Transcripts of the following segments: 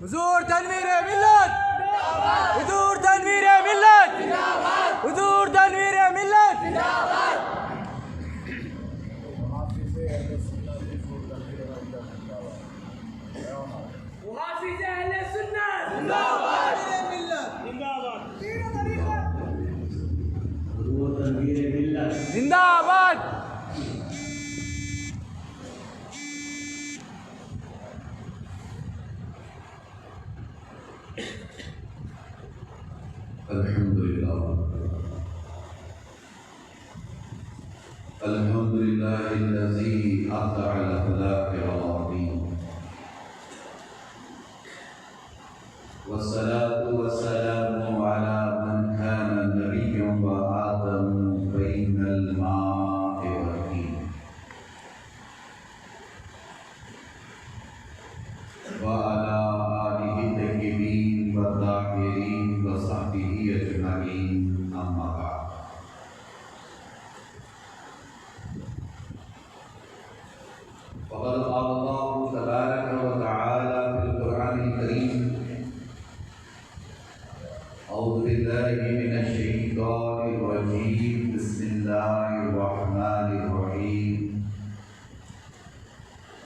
حضور تنویر ملت، حضور تنویر ملت، حضور تنویر ملت. محافظ اہل سنت زندہ باد، زندہ باد، حضور تنویر ملت زندہ باد. الحمد لله الذي أبدع الأخلاق العظيم، والصلاة والسلام على من كان نبيا وآدم بين الماء والطين، وعلى آله الطيبين والطاهرين وصحبه أجمعين، أما بعد. وقد قال الله تبارك وتعالى في القرآن الكريم: أعوذ بالله من الشيطان الرجيم، بسم الله الرحمن الرحيم.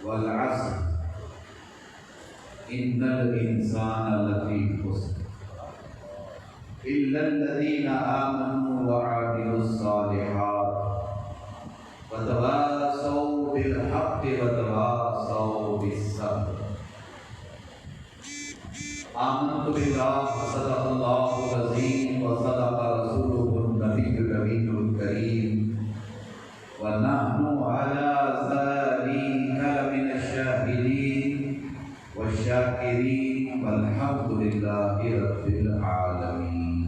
والعصر إن الإنسان لفي خسر إلا الذين آمنوا وعملوا الصالحات وتواصوا بالحق وتواصوا بالصبر. آمنت بالله صدق الله العظيم وصدق رسوله النبي الأمين الكريم، ونحن على ذلك لمن الشاهدين والشاكرين، والحمد لله رب العالمين.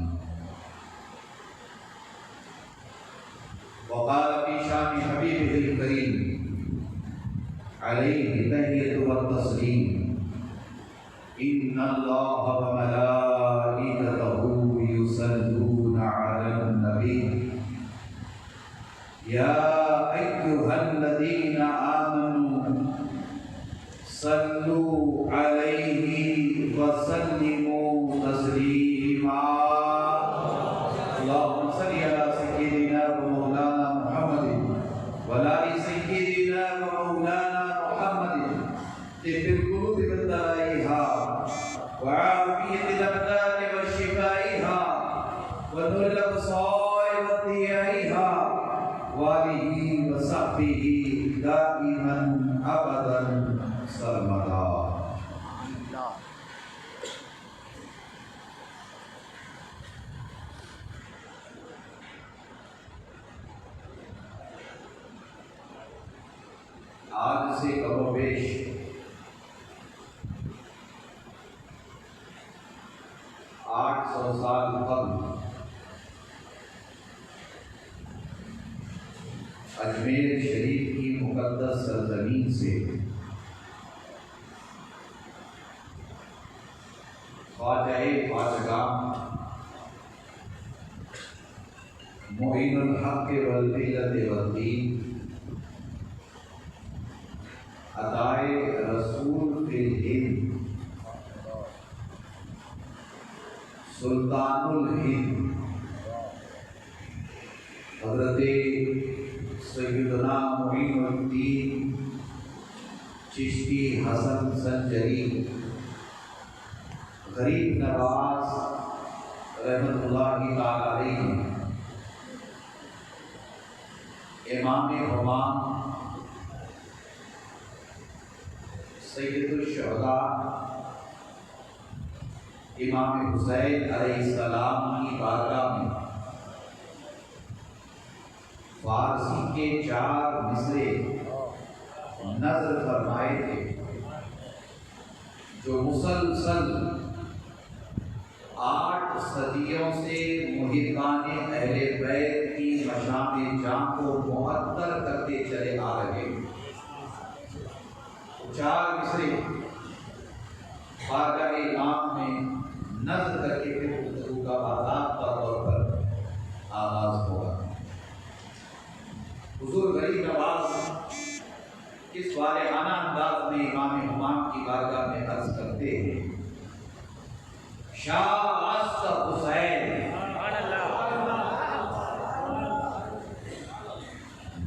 وقال في شان حبيبه الكريم عليه التحية والتسليم: إن الله وملائكته يصلون على النبي يا أيها الذين آمنوا صلوا عليه وسلموا تسليما. اللهم صل على سيدنا ومولانا محمد وعلى آل سيدنا ومولانا محمد طب القلوب بدائها وعافية الأبدان وشفائها ونور الأبصار وضيائها وآله وصحبه دائما أبدا سرمدا. آج سے کم و بیش 800 سال قبل اجمیر شریف کی مقدس سرزمین سے خواجہ خواجگان معین الحق والملت والدین عطائے رسول فی الہند سلطان الہند حضرت سیدنا معین الدین چشتی حسن سنجری غریب نواز رحمۃ اللہ تعالی علیہ، امام حمام سید الشہداء امام حسین علیہ السلام کی بارگاہ میں فارسی کے 4 مصرے نظر فرمائے تھے جو مسلسل 8 صدیوں سے محقان اہل بیت کی مشام جاں کو معطر کرتے چلے آ رہے ہیں۔ 4 مصرے بارگاہ امام میں نظر کر کے پھر گفتگو کا باضابطہ طور پر آغاز ہوگا۔ حضور غریب نواز کس والہانہ انداز میں امام حمام کی بارگاہ میں عرض کرتے ہیں، شاہ است حسین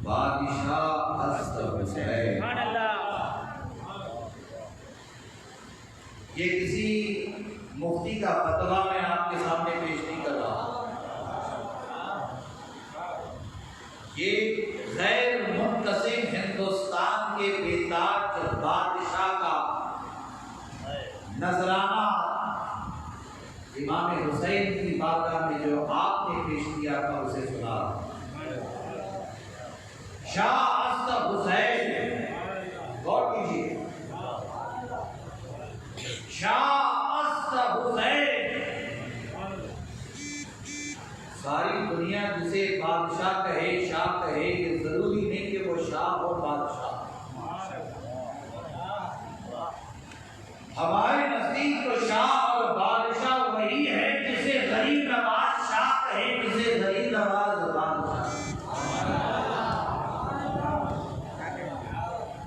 بادشاہ است حسین۔ یہ کسی مفتی کا فتویٰ میں آپ کے سامنے پیش نہیں کر رہا، یہ غیر منقسم ہندوستان کے بیتاج بادشاہ کا نذرانہ امام حسین کی بارگاہ میں جو آپ نے پیش کیا تھا اسے سنا۔ شاہ است حسین، غور کیجیے، شاہ است حسین، ساری دنیا جسے بادشاہ کہے، شاہ کہے، یہ ضروری نہیں کہ وہ شاہ ہو بادشاہ۔ ہمارے نزدیک تو شاہ اور بادشاہ وہی ہے جسے غریب نواز شاہ کہے، جسے غریب نواز بادشاہ۔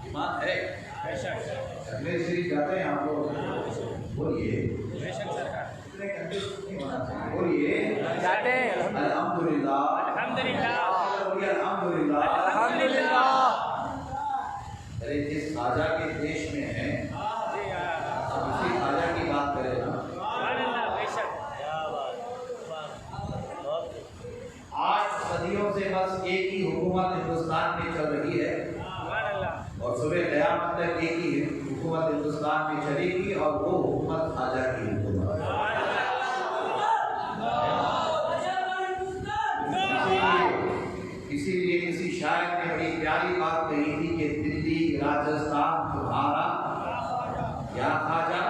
ایمان ہے؟ اگلے شریف جاتے ہیں آپ لوگ، بولیے بولیے الحمدللہ الحمدللہ الحمدللہ۔ ارے جس خواجہ کے دیش میں ہیں اب اسی خواجہ کی بات کرے نا۔ 8 صدیوں سے بس ایک ہی حکومت ہندوستان میں چل رہی ہے اور صبح قیامت تک ایک ہی حکومت ہندوستان میں چلے گی اور وہ حکومت خواجہ کی حکومت۔ اسی لیے کسی شاعر نے بڑی پیاری بات کہی تھی کہ دلی راجستھان تمہارا یا خواجہ،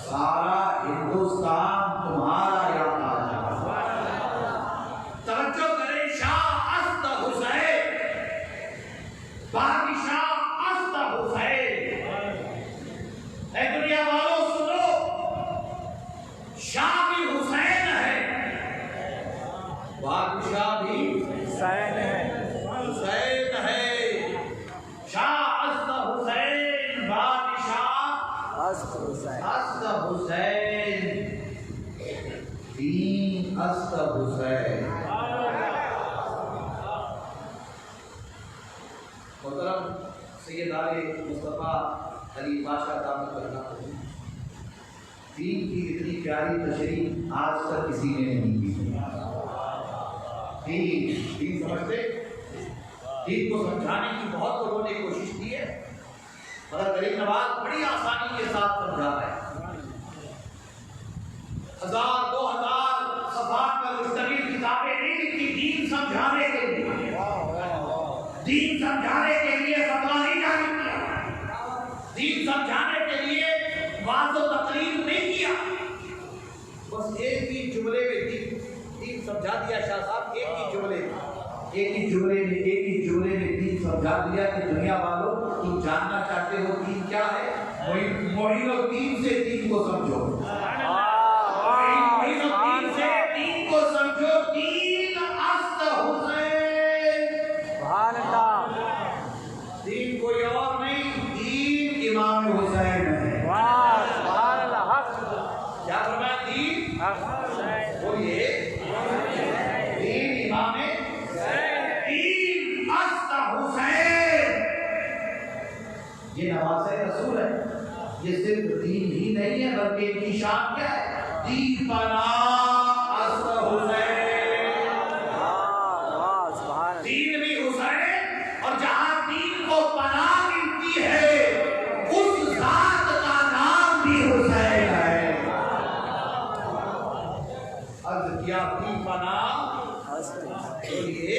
سارا ہندوستان تمہارا یا خواجہ۔ توجہ کریں، شاہ است حسین، بادشاہ است حسین۔ اے دنیا والوں سنو، شاہ بھی حسین ہے، بادشاہ بھی حسین ہے، حسین ہے۔ شاہ است حسین، بادشاہ است حسین، دین است حسین۔ محترم سید علی مصطفیٰ علی بادشاہ دامت برکاتہ، دین کی اتنی پیاری تشریح آج تک کسی نے نہیں کی۔ دین سمجھتے، دین کو سمجھانے کی بہت لوگوں نے کوشش کی ہے، مگر غریب نواز بڑی آسانی کے ساتھ سمجھا ہے۔ 1000-2000 صفحات پر مشتمل کتابیں نہیں لکھی دین سمجھانے کے لیے، دین سمجھانے کے لیے فتویٰ نہیں جاری کیا، دین سمجھانے کے لیے وعظ و تقریر نہیں کیا، بس ایک ہی جملے میں دین سمجھا دیا۔ شاہ صاحب ایک ہی جملے میں دین سمجھا دیا کہ دنیا والوں تم جاننا چاہتے ہو دین کیا ہے، معین الدین سے دین کو سمجھو، معین الدین سے دین کو سمجھو۔ دین است حسین، سبحان اللہ، دین کوئی اور نہیں، دین امام حسین ہے۔ سبحان اللہ، کیا فرمایا؟ دین بولیے، دین امام دین است حسین، یہ نواسہ رسول ہے۔ یہ صرف دین ہی نہیں ہے بلکہ ان کی شان کیا ہے؟ دین پناہ است حسین، دین بھی حسین، اور جہاں دین کو پناہ ملتی ہے اس ذات کا نام بھی حسین ہے۔ عرض کیا دین پناہ، بولیے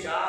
4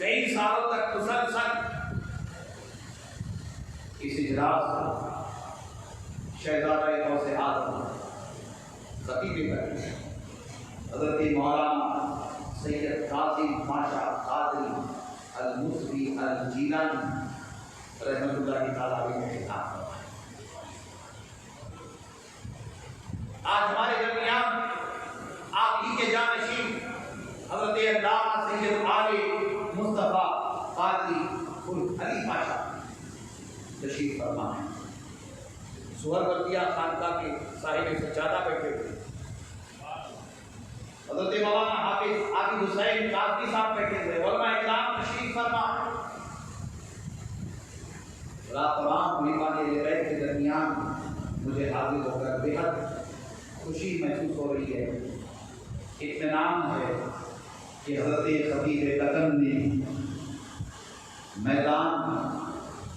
کئی سالوں تک مسلسل اس اجلاس شہزادہ غوث اعظم خطیب حضرت مولانا سید قاسم پاشا قادری المصری الجیلانی رحمۃ اللہ تعالیٰ علیہ نے خطاب فرمایا۔ آج ہمارے درمیان آپ ہی کے جانشین حضرت علامہ سید علی مصطفیٰ قادری علی پاشا تشریف فرما ہے۔ سہروردیہ خانقاہ کے صاحب سجادہ بیٹھے ہوئے، حضرت مولانا حافظ عابد حسین قادری صاحب بیٹھے ہوئے، علماء اکرام تشریف فرما۔ تمام مہمان غیب کے درمیان مجھے حاضر ہو کر بے حد خوشی محسوس ہو رہی ہے، اطمینان ہے کہ حضرت خطیب لقن نے میدان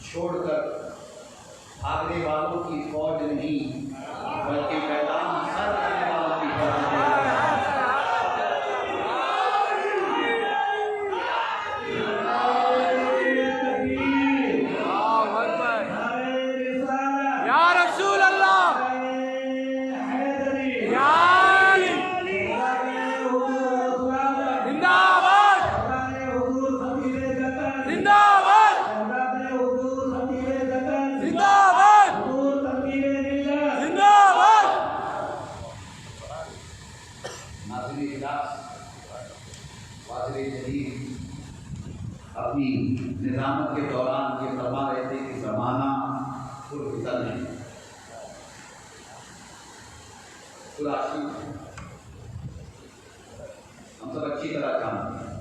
چھوڑ کر بھاگنے والوں کی فوج نہیں بلکہ میدان سر کرنے والوں کی فوج ہے۔ اپنی نظامت کے دوران یہ فرما رہے تھے کہ زمانہ پرفتن ہے، پرآشیب ہے، ہم سب اچھی طرح جانتے ہیں،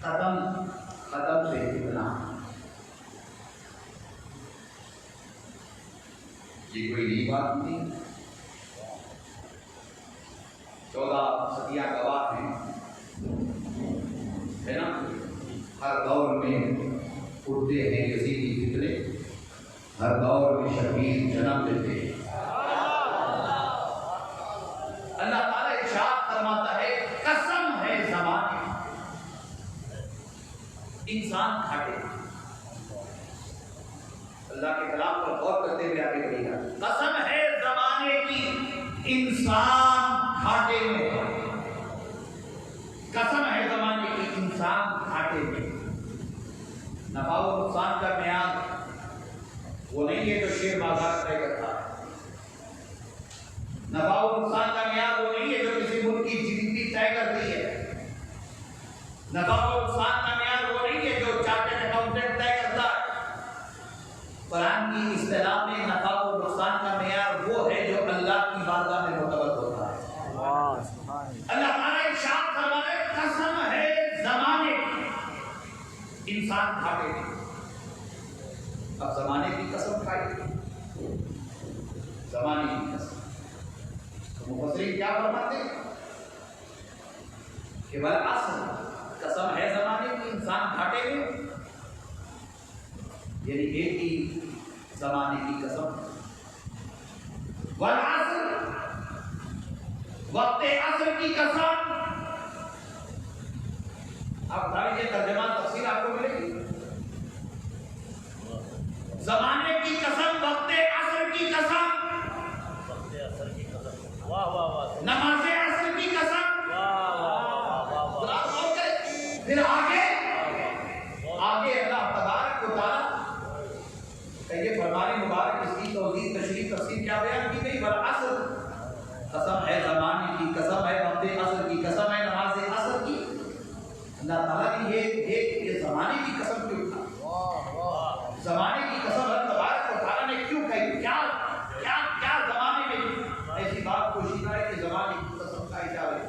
قدم قدم سے فتنہ، یہ کوئی نئی بات نہیں، 14 صدیاں گواہ ہیں، ہے نا؟ ہر دور میں اٹھتے ہیں یزیدی فتنے، ہر دور میں شبیر جنم لیتے ہیں۔ اللہ تعالیٰ ارشاد فرماتا ہے قسم ہے زمانے انسان کھاٹے، اللہ کے کلام پر غور کرتے ہوئے آگے بڑھے گا، قسم ہے زمانے کی انسان کھاٹے میں، قسم ہے زمانے کی انسان کھاٹے میں۔ نفع و نقصان کا معیار وہ نہیں ہے جو شیئر بازار طے کرتا ہے، نفع و نقصان کا معیار وہ نہیں ہے جو کسی ملک کی جی ڈی پی طے کرتی ہے، نفع و نقصان کا معیار وہ نہیں ہے جو چارٹرڈ اکاؤنٹنٹ طے کرتا ہے۔ قرآن کی اصطلاح میں نفع و نقصان کا معیار وہ ہے جو اللہ کی بارگاہ میں معتبر ہوتا ہے۔ اللہ تعالیٰ ارشاد فرمائے قسم ہے زمانے کی انسان کھاٹے میں۔ اب زمانے کی قسم کھائی، زمانے کی قسم، تو مفسرین کیا فرماتے ہیں کہ بالعصر قسم ہے زمانے کی انسان گھاٹے میں، یعنی ایک ہی زمانے کی قسم، والعصر وقت عصر کی قسم۔ آپ بتائیے ترجمہ تفسیر آپ کو ملے گی، زمانے کی قسم، وقت عصر کی قسم، نماز عصر کی قسم، پھر آگے اللہ تبارک و تعالیٰ کا یہ فرمان مبارک، اس کی توضیح تشریح تفسیر کیا بیان کی گئی، والعصر قسم ہے زمانے کی قسم ہے، وقت عصر کی قسم ہے، نماز عصر کی۔ اللہ تعالیٰ نے یہ زمانے کی قسم کیوں کہا؟ زمانے کی قسم اللہ تبارک و تعالیٰ نے کیوں کہی؟ کیا زمانے میں ایسی بات پوشیدہ ہے کہ زمانے کی قسم کھائی جا رہی ہے؟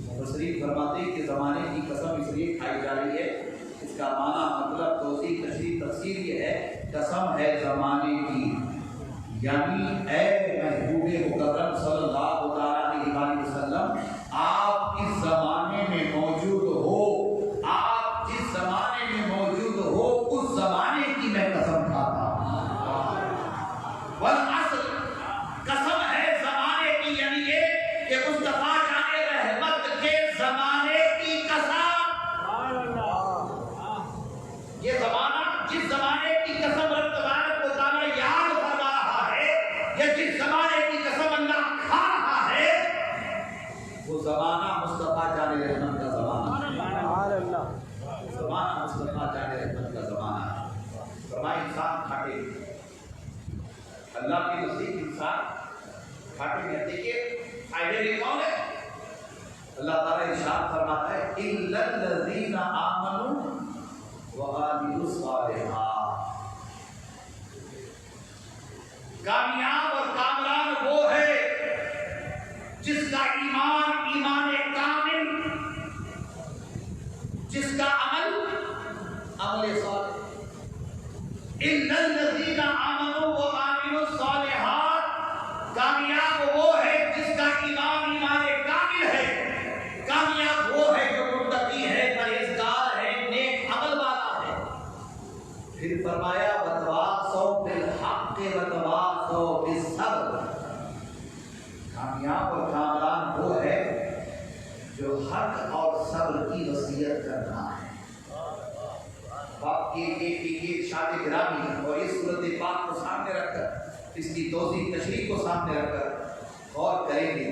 مفسرین فرماتے ہیں کہ زمانے کی قسم اس لیے کھائی جا رہی ہے، اس کا معنی مطلب توضیح تشریح تفسیر یہ ہے، قسم ہے زمانے کی، یعنی اے محبوب مکرم صلی اللہ علیہ وسلم، آپ اس زمانے میں موجود ہو، آپ جس زمانے میں موجود ہو اس زمانے کی میں قسم کھاتا ہوں۔ والعصر قسم ہے زمانے کی، یعنی یہ کہ مصطفیٰ جان رحمت کے زمانے کی قسم۔ الا الذین آمنوا وعملوا الصالحات. کامیاب اور کامران وہ ہے جس کا ایمان کامل، جس کا عمل صالح. الا الذین آمنوا وعملوا الصالحات. کامیاب وہ ہے جس کا ایمان کامل ہے. کامیاب وہ ہے جو متقی ہے، پرہیزگار ہے، نیک عمل والا ہے. پھر فرمایا وتواصوا بالحق وتواصوا بالصبر. کامیاب اور کامران وہ ہے جو حق اور صبر کی وصیت کرتا ہے. باپ کی ایک شاد گرامی اور اس صورت پاک کو سامنے رکھ کر، اس کی توضیح تشریح کو سامنے رکھ کر غور کریں گے.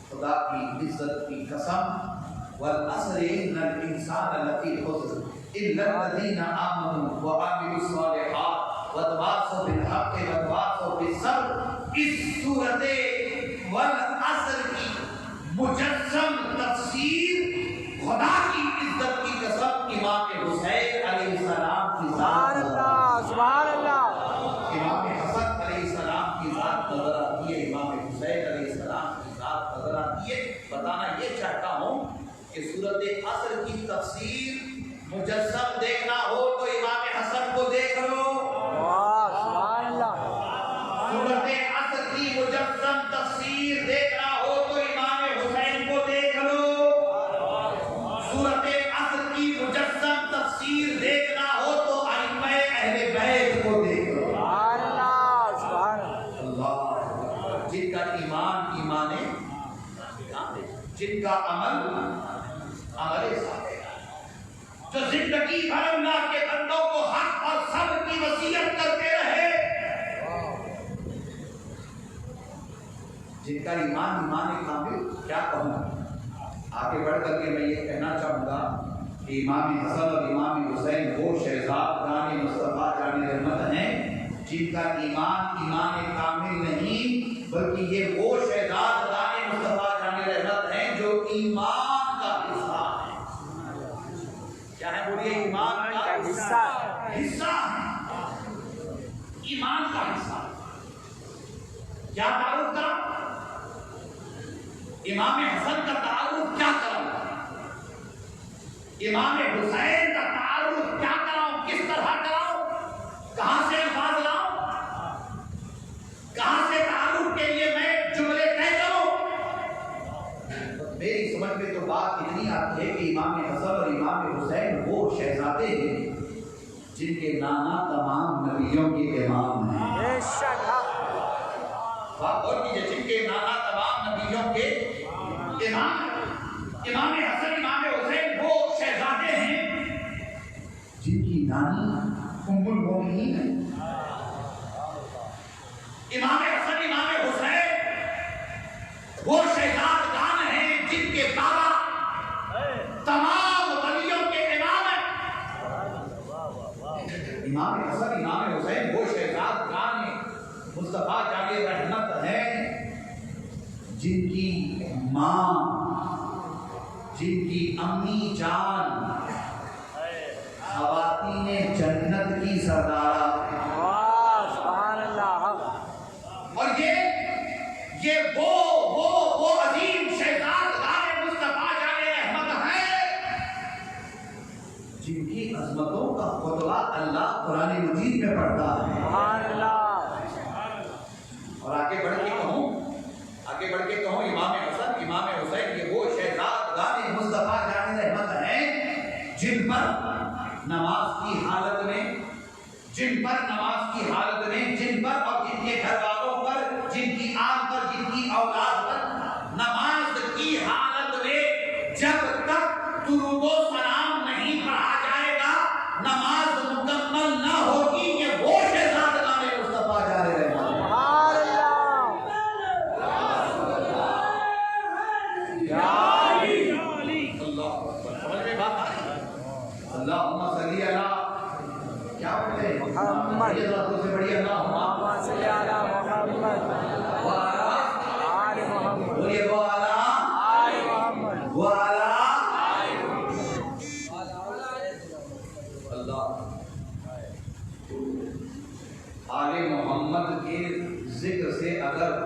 خدا کی عزت کی قسم والعصر ان الانسان لفی خسر الا الذین آمنوا وعملوا الصالحات وتواصوا بالحق وتواصوا بالصبر. اس صورت والعصر کی مجسم تفسیر خدا کی عزت کی قسم امام حسین علیہ السلام کی ذات. سبحان اللہ. امام حسن علیہ السلام کی ذات نظر آتی ہے، امام حسین علیہ السلام کی ذات نظر آتی ہے. بتانا یہ چاہتا ہوں کہ صورت عصر کی تفسیر مجسم دیکھنا ہو تو امام حسن کو دیکھ لو. سبحان اللہ. صورت عصر کی مجسم تفسیر دیکھنا ہو تو امام حسین کو دیکھ لو. صورت عصر کی مجسم تفسیر دیکھنا ہو تو ائمہ اہل بیت کو دیکھ لو. سبحان اللہ. سبحان اللہ. جن کا ایمان کامل، جن کا عمل صالح، جو زندگی بھر اللہ کے بندوں کو حق اور صبر کی وصیت کرتے رہے. جن کا ایمان کامل. کیا کہوں، آگے بڑھ کر کے میں یہ کہنا چاہوں گا کہ امام حسن اور امام حسین وہ شہزادگان مصطفیٰ جان رحمت ہیں جن کا ایمان کامل نہیں، بلکہ یہ وہ شہزادگان مصطفیٰ جان رحمت ہیں جو ایمان کا حصہ ہیں. کیا ہے بولیے؟ ایمان کا حصہ ہے. ایمان کا حصہ. کیا تعارف کرا؟ امام حسن کا تعارف کیا کراؤں؟ امام حسین کا تعارف کیا کراؤں؟ کس طرح کراؤں؟ کہاں سے الفاظ لاؤں؟ کہاں سے تعارف کے لیے میں جملے طے کروں؟ میری سمجھ میں تو بات اتنی آتی ہے کہ امام حسن اور امام حسین وہ شہزادے ہیں جن کے نانا تمام نبیوں کے امام ہیں. اور جن کے نانا تمام نبیوں کے امام. امام حسن امام حسین وہ شہزادے ہیں جن کی نانی ام المومنین ہے. امام حسن امام حسین وہ شہزادگان ہیں جن کے بابا تمام ولیوں کے امام ہیں. امام حسن امام حسین وہ شہزادگان ہیں مصطفیٰ جان رحمت ہیں جن کی ماں، جن کی امی جان خواتین جنت کی سردارہ. سبحان اللہ. اور یہ وہ عظیم شہزادگان مصطفیٰ جان رحمت ہیں جن کی عظمتوں کا خطبہ اللہ قرآن مجید میں پڑھتا ہے. سبحان اللہ. اور آگے بڑھ کے کہوں امام حسن امام حسین یہ وہ شہزادگان مصطفیٰ جان رحمت ہیں جن پر نماز کی حالت میں، جن پر اور جن کے گھر والوں پر، جن کی آل پر، جن کی اولاد پر نماز کی حالت میں جب تک درود و سلام نہیں پڑھا جائے گا نماز مکمل نہ ہوگی. یہ وہ شہزادگان مصطفیٰ جان رحمت ہیں. اللہم صلی علی کیا بولتے ہیں محمد سے بڑی اللہم صلی علی محمد وعلا آل محمد بولیے وعلا آل محمد وعلا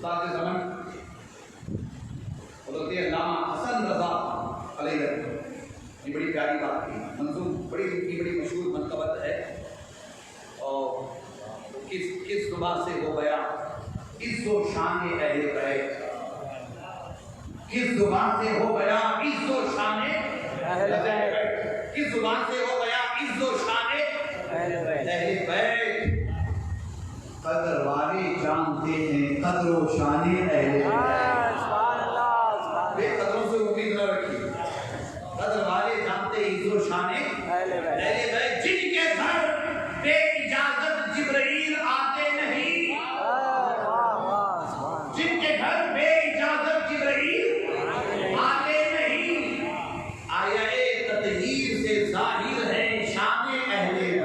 استاد زمن حضرت علامہ حسن رضا علیہ رحمۃ، یہ بڑی پیاری بات تھی، منظوم بڑی مشہور منقبت ہے، اور کس زبان سے ہو گیا عز و شان اہل بیت، کس زبان سے ہو گیا عز و شان اہل بیت، کس زبان سے ہو گیا عز و شان اہل بیت، قدر والے جانتے ہیں قدر و شان اہل بیت، بے قدروں سے امید نہ رکھیے، قدر والے جانتے ہیں عز و شان اہل بیت، جن کے گھر بے اجازت جبرائیل آتے نہیں، جن کے گھر بے اجازت جبرائیل آتے نہیں، آیا تطہیر سے ظاہر ہے شان اہل بیت،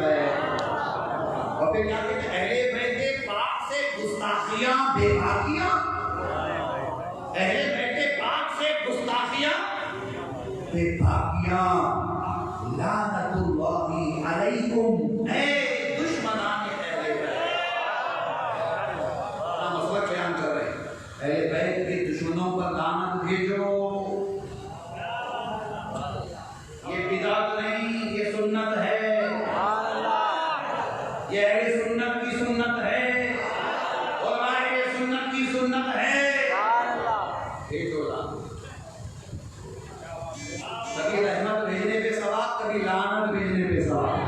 اور پھر کیا کہتے ہیں اہل بیت پاک سے گستاخیاں بے باکیاں، اہل بیت پاک سے گستاخیاں بے باکیاں، لعنت اللہ علیکم اے دشمنان اہل بیت، مسئلہ بیان کر رہے ہیں، اہل بیت کے دشمنوں پر لعنت بھیجو، یہ بدعت نہیں، یہ سنت ہے، یہ اہل سنت کی سنت ہے، اور اہل سنت کی سنت ہے، بھیجو لعنت، کبھی رحمت بھیجنے پہ ثواب، کبھی لعنت بھیجنے پہ ثواب،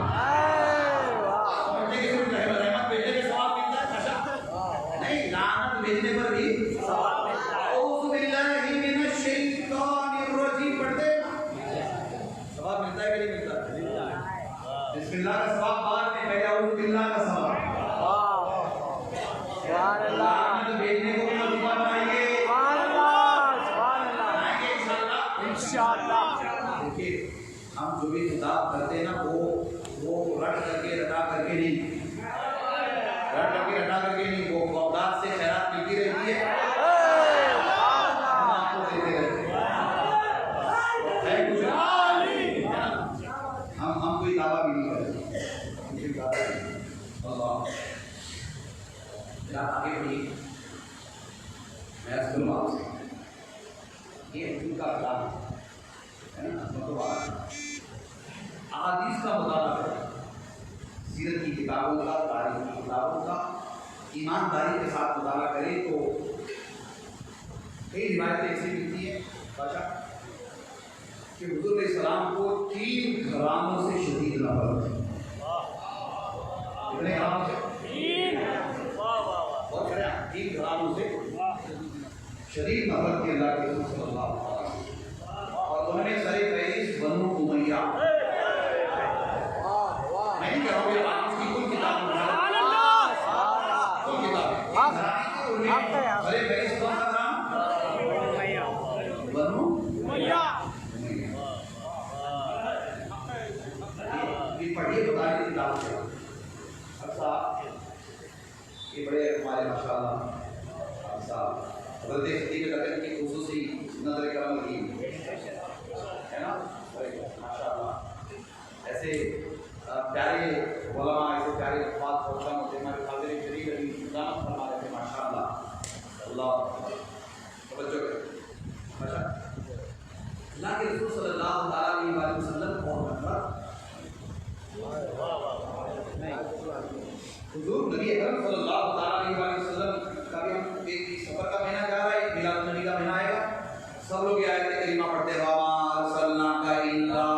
سمجھتے کہ صرف رحمت بھیجنے پہ ثواب ملتا ہے؟ نہیں، لعنت بھیجنے پر بھی اعوذ باللہ من الشیطان الرجیم پڑھتے ثواب ملتا ہے کہ نہیں ملتا؟ بسم اللہ کا ثواب بعد میں، پہلے اعوذ باللہ کا ثواب، لعنت بھیجنے کو بھی وظیفہ بنائیے، دیکھیے ہم جو بھی خطاب کرتے ہیں نا وہ رٹ کر کے رٹا کر کے نہیں، وہ اولاد سے خیرات ملتی رہتی ہے، ہم آپ کو دیتے رہتے ہیں، ہم کوئی دعویٰ بھی نہیں کرتے، اللہ آگے بڑھیے، میں عرض کروں آپ سے، یہ ان کا کلام ہے نا، احادیث کا مطالعہ کریں، سیرت کی کتابوں کا، تاریخ کی کتابوں کا ایمانداری کے ساتھ مطالعہ کریں تو کئی روایتیں ایسی ملتی ہیں بادشاہ کہ حضور علیہ السلام کو 3 گھرانوں سے شدید نفرت تھی، کتنے گھرانوں سے؟ 3 گھرانوں سے شدید نفرت کی اللہ کے رسول صلی اللہ علیہ وسلم، اور انہوں نے سر فہرست بنو امیہ، میں نہیں کہہ رہا ہوں کہ آپ اس کی کل کتاب اٹھا کل کتاب سر فہرست کون سا نام؟ بنو امیہ، یہ پڑھیے بتائیے کتاب سے، اچھا یہ بڑے ہمارے ماشاءاللہ صاحب حضرت خطیب لدن کی خصوصی نظر کرم کی ہے نا، ماشاءاللہ ایسے پیارے علماء، ایسے پیارے الفاظ پہنچا ہوتے ہیں، ہمارے حاضرین شریف علی نظام فرما رہے تھے، ماشاءاللہ اللہ توجہ کریں، ماشاءاللہ اللہ کے رسول صلی اللہ علیہ وسلم اور حضور نبی اکرم صلی اللہ علیہ وسلم کا بھی ہم ایک سفر کا مہینہ جا رہا ہے، میلاد النبی کا مہینہ آئے گا، سب لوگ یہ آیت کریمہ پڑھتے ہیں، وَمَا أَرْسَلْنَاكَ إِلَّا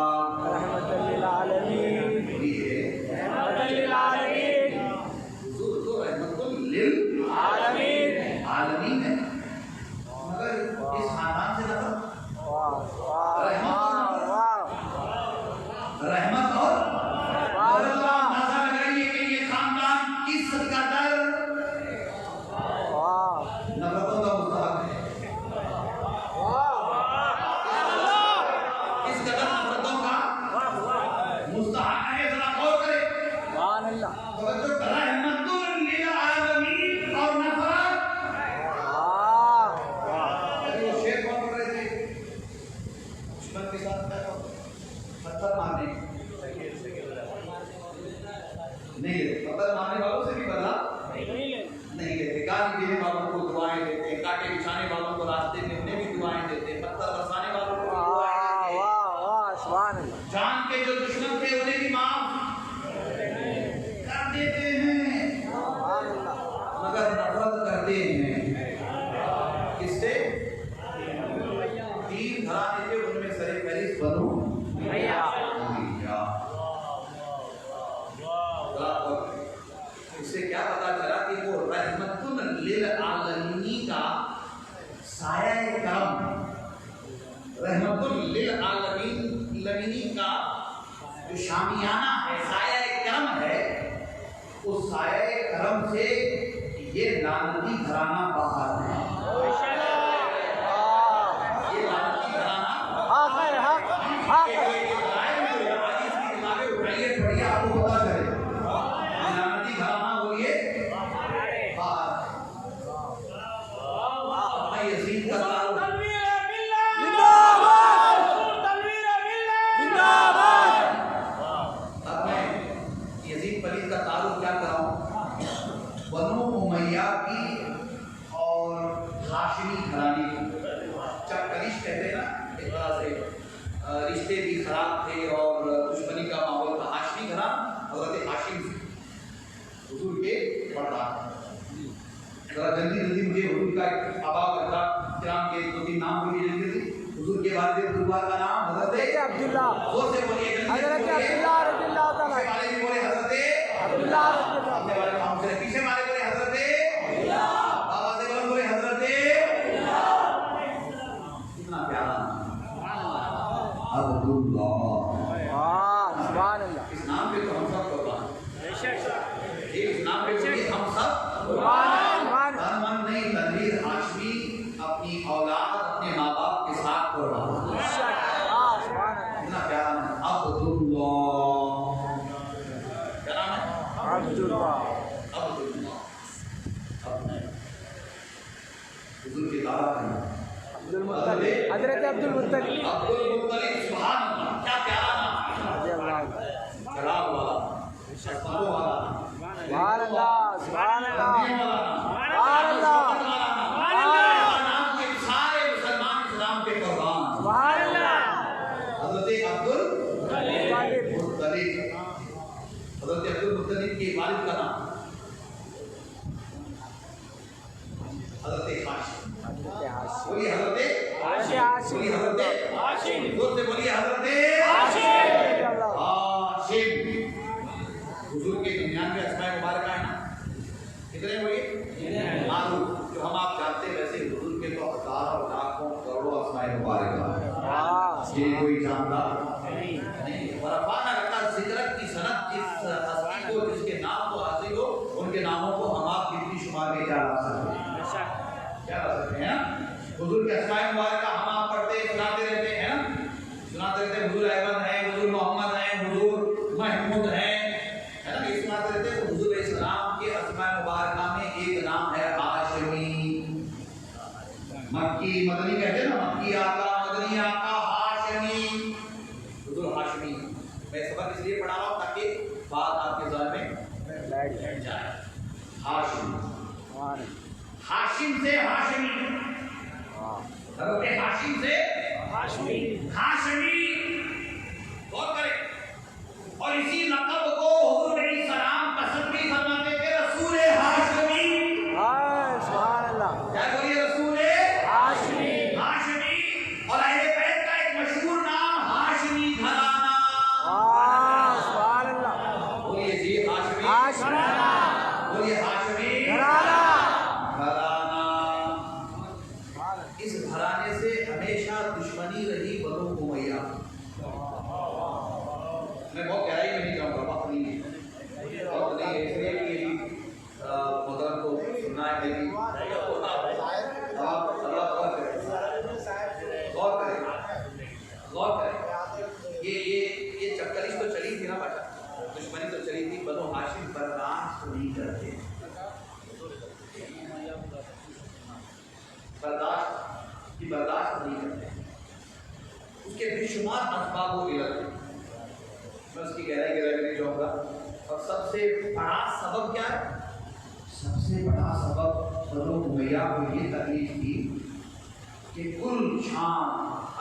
رَحْمَةً لِّلْعَالَمِينَ، حضور تو رحمت للعالمین ہے، مگر اس خاندان سے نفرت، رحمت اور نفرتوں کا مستحق ہے، اس قدر نفرتوں کا مستحق ہے، ذرا غور کریں، رحمت للعالمین اور نفرت، وہ شیر کون پڑھ رہے تھے؟ دشمن کے ساتھ پتھر مارنے نہیں لیتے، پتھر مارنے والوں سے بھی بدلا نہیں لیتے، گالی دینے والوں کو دعائیں دیتے یہ لعنتی گھرانہ باہر ہے، یہ لعنتی گھرانہ حق ہے، حق حق ہے۔ پڑھیے آپ کو پتا چلے لعنتی گھرانہ بولیے باہر ہے۔ یزید کا تعلق کا تعلق کیا کراؤں؟ بنو امیہ کی اور ہاشمی گھرانے کی چکریش کہتے ہیں نا، ایک طرح سے رشتے بھی خراب تھے اور دشمنی کا ماحول تھا۔ ہاشمی گھران حضرت ہاشم حضور کے پردہ، ذرا جلدی جلدی مجھے حضور کا آبا و اجداد کرام کے دو تین نام بولیے جلدی۔ حضور کے والد بزرگوار کا نام حضرت عبداللہ، زور سے بولیے جلدی، حضرت عبداللہ رضی اللہ تعالیٰ والے بھی بولے حضرت عبداللہ رضی اللہ اپنے والے کام سے پیچھے والے بولے حضرت بابا سے بولے حضرت کتنا پیارا عبداللہ، سبحان اللہ، اس نام پہ تو ہم سب قربان، اس نام پہ تو ہم سب قربان، تن من نہیں تنویر ہاشمی اپنی اولاد اپنے ماں باپ کے ساتھ قربان، کتنا پیارا نام عبداللہ، کیا نام ہے؟ عبداللہ، عبداللہ، حضور کے دعویٰ کرنا عبدالمطلب، حضرت عبدالمطلب، عبدالمطلب، سبحان اللہ، کیا پیارا نام، جلال والا، پرو والا، سبحان اللہ، سبحان اللہ، سبحان اللہ، نام کے سارے مسلمان اسلام کے قربان، سبحان اللہ، حضرت عبدالمطلب، حضرت عبدالمطلب کے والد کا نام حضرت ہاشم، بولیے حضرت ہاشم، بولیے حضرت ہاشم، زور سے بولیے حضرت ہاشم، حضور کے 99 اسماء مبارکہ ہیں نا، کتنے بولیے؟ معروف، جو ہم آپ جانتے ہیں، ویسے حضور کے تو ہزاروں لاکھوں کروڑوں اسماء مبارکہ ہیں، یہ کوئی جانتا نہیں، اور افانہ رکھتا ذکرت کی صنعت جس ہستی کو، جس کے نام کو حاصل ہو، ان کے ناموں کو ہم آپ گنتی شمار میں کیا لا سکتے ہیں، کیا لا سکتے ہیں؟ حضور کے اسماء مبارکہ ہم آپ پڑھتے سناتے رہتے ہیں، سناتے رہتے ہیں، حضور احمد ہیں، حضور محمد ہیں، حضور محمود ہیں، ہے نا، یہ سناتے رہتے ہیں۔ تو حضور علیہ السلام کے اسماء مبارکہ میں ایک نام ہے ہاشمی، مکی مدنی کہتے ہیں نا، مکی آقا، مدنی آقا، ہاشمی، حضور ہاشمی۔ میں سبق اس لیے پڑھا رہا ہوں تاکہ بات آپ کے ذہن میں بیٹھ جائے۔ ہاشم، ہاشم سے ہاشمی، حضرت ہاشم سے ہاشمی، غور کریں، اور اسی لقب کو حضور علیہ السلام قسم بھی فرماتے تھے، رسول ہاشمی، سبحان اللہ، کیا بولیے؟ رسول ہاشمی، اور اہل بیت کا ایک مشہور نام ہاشمی گھرانہ، سبحان اللہ، بولیے جی ہاشمی، بولیے ہاشمی گھرانہ، اس گھرانے سے ہمیشہ دشمنی رہی بنو امیہ۔ میں بہت گہرائی میں نہیں جاؤں گا، وقت نہیں ہے، وقت نہیں ہے، اس لیے کہ محترم کو سننا ہے، میری غور کریں، یہ چکریش تو چلی تھی نا بیٹا، دشمنی تو چلی تھی، بنو ہاشم برداشت نہیں کرتے، برداشت نہیں کرتے، اس کے بے شمار اسباب و علت ہیں، میں اس کی گہرائی میں نہیں جاؤں گا۔ اور سب سے بڑا سبب کیا ہے؟ سب سے بڑا سبب بنو امیہ کو یہ تکلیف تھی کہ کل شان،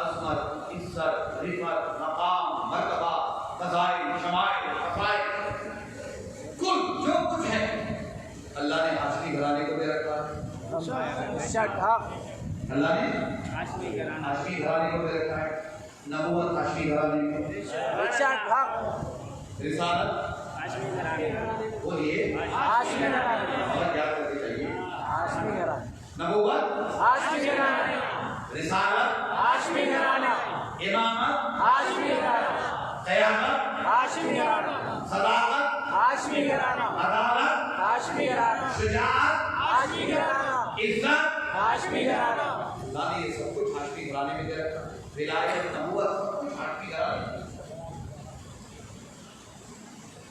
عظمت، عزت، رفعت، مقام، مرتبہ، فضائل، شمائل، فضائل، کل جو کچھ ہے اللہ نے ہاشمی گھرانے کو دے رکھا ہے، اللہ نے ہاشمی گھرانے کو دے رکھا ہے، نبوت ہاشمی گھرانے کو، رسالت بولیے ہاشمی گھرانے، اور یاد کرتے چاہیے، ہاشمی گھرانے، نبوت ہاشمی گھرانے، رسالت ہاشمی گھرانے، امامت ہاشمی گھرانے، قیادت ہاشمی گھرانے، صداقت ہاشمی گھرانے، عدالت ہاشمی گھرانے، شجاعت عزت ہاشمی گھرانہ اللہ نے یہ سب کچھ ہاشمی گھرانے میں دے رکھا. ولایت نبوت سب کچھ ہاشمی گھرانے.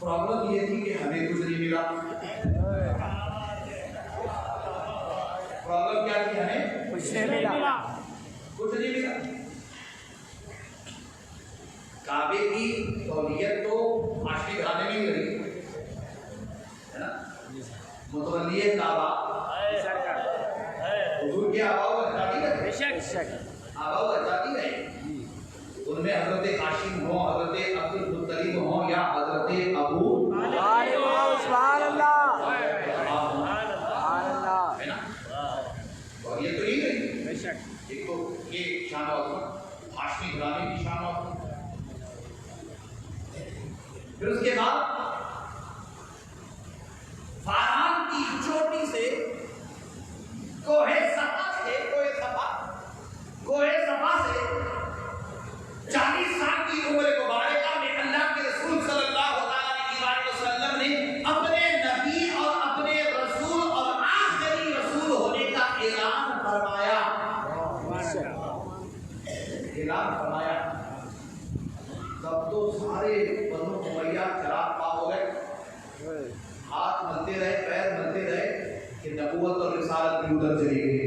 پرابلم یہ تھی کہ ہمیں کچھ نہیں ملا. پرابلم کیا تھی؟ ہمیں کچھ نہیں ملا. کچھ نہیں ملا. کعبے کی تولیت تو ہاشمی گھرانے میں ہی رہی ہے نا. متولی کعبہ حضور کے آبا و اجدادی رہے. آبا و اجدادی رہے. ان میں حضرت ہاشم ہوں، حضرت عبد المطلب ہوں، یا حضرت ابو سبحان اللہ ہے نا. اور یہ تو نہیں رہی. ایک تو یہ شان عظمت ہاشمی گھرانے کی شان عظمت. پھر اس کے بعد فاران کی چوٹی سے کوہ صفا سے 40 سال کی عمر مبارکہ میں اللہ کے رسول صلی اللہ علیہ وسلم نے اپنے نبی اور اپنے رسول اور آخری رسول ہونے کا اعلان فرمایا. تب تو سارے بنو امیہ چراغ پا ہو گئے. ہاتھ ملتے رہے، پیر ملتے رہے کہ نبوت اور رسالت بھی ادھر چلی گئی.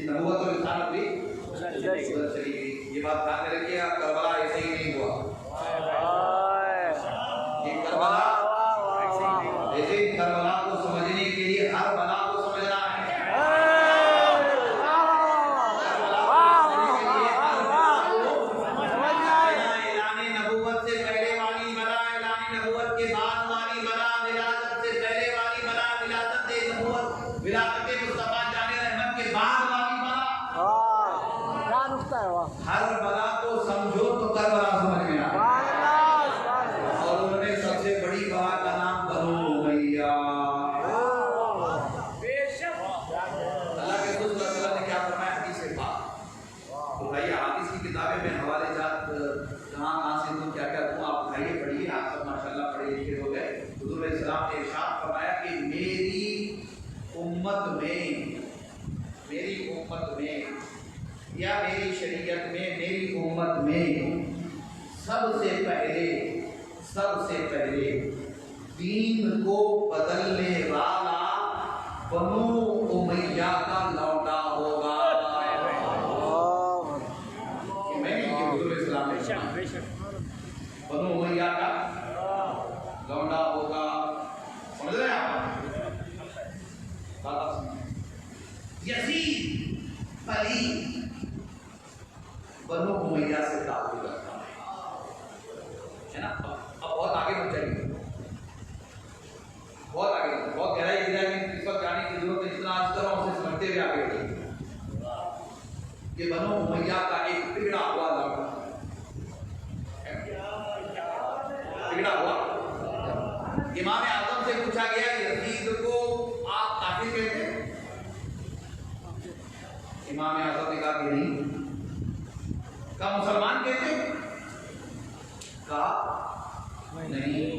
نبوت اور رسالت بھی ادھر چلی گئی. یہ بات دھیان میں رکھیے. کربلا ایسے ہی نہیں ہوا. یہ کربلا ایسے کربلا کو سمجھنے کے لیے ہر بلا کو سمجھنا ہے. ہر بلا کو سمجھو تو کربلا سمجھ میں آئے. اور انہوں نے سب سے بڑی بلا کا نام بنو امیہ. اللہ کے رسول صلی اللہ علیہ وسلم نے کیا فرمایا حدیث پاک. تو بھائی حدیث کی کتابیں میں حوالے جات کہاں سے دوں، کیا کیا دوں، آپ اٹھائیے پڑھیے. آپ سب ماشاءاللہ پڑھے لکھے ہو گئے. حضور علیہ السلام نے ارشاد فرمایا کہ میری امت میں یا میری شریعت میں، میری امت میں سب سے پہلے دین کو بدلنے والا بنو امیہ کا لوٹا ہوگا. میں نہیں کہ حضور اسلام نے بنو امیہ کا لوٹا ہوگا. سمجھ رہے ہیں آپ؟ یزید علی بنو امیہ سے تعلق رکھتا ہے نا. اب بہت آگے بڑھ جائیے، بہت آگے، بہت گہرائی میں اس وقت جانے کی ضرورت ہے. اتنا آج طرح اسے سمجھتے ہوئے آگے بڑھیے. یہ بنو امیہ کا ایک بگڑا ہوا لڑکا امام اعظم سے پوچھا گیا یزید کو آپ کافر کہتے ہیں؟ امام اعظم نے کہا کہ نہیں. کہا مسلمان کہتے ہیں؟ کہا نہیں.